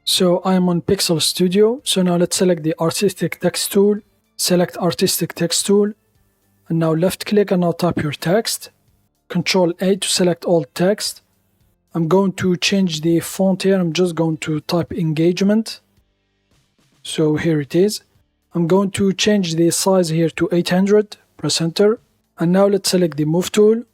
So I am on Pixel Studio. So now let's select the Artistic Text tool, select Artistic Text tool, and now left click and now type your text. Control A to select all text. I'm going to change the font here. I'm just going to type engagement. So here it is. I'm going to change the size here to 800, press enter. And now let's select the move tool.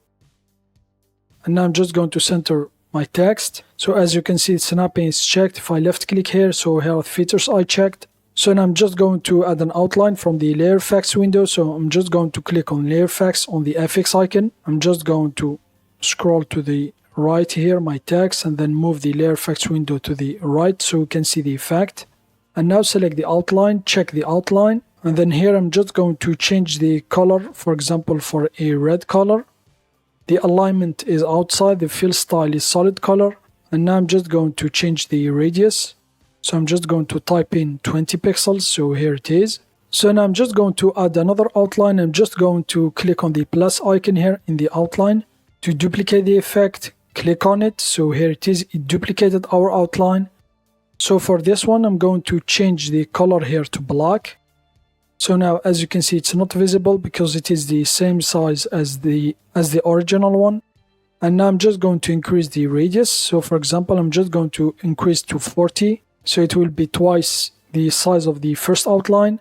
And now I'm just going to center my text. So as you can see, snapping is checked. If I left click here, so here are the features I checked. So now I'm just going to add an outline from the layer effects window. So I'm just going to click on layer effects on the FX icon. I'm just going to scroll to the right here, my text, and then move the layer effects window to the right so you can see the effect. And now select the outline, check the outline. And then here I'm just going to change the color, for example, for a red color. The alignment is outside, the fill style is solid color. And now I'm just going to change the radius. So I'm just going to type in 20 pixels, so here it is. So now I'm just going to add another outline. I'm just going to click on the plus icon here in the outline. To duplicate the effect, click on it. So here it is, it duplicated our outline. So for this one, I'm going to change the color here to black. So now as you can see, it's not visible because it is the same size as the original one. And now I'm just going to increase the radius. So for example, I'm just going to increase to 40. So it will be twice the size of the first outline.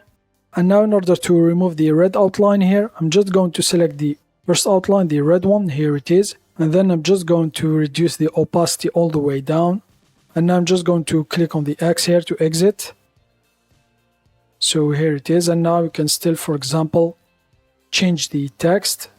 And now in order to remove the red outline here, I'm just going to select the first outline, the red one, here it is. And then I'm just going to reduce the opacity all the way down. And now I'm just going to click on the X here to exit. So here it is. And now you can still, for example, change the text.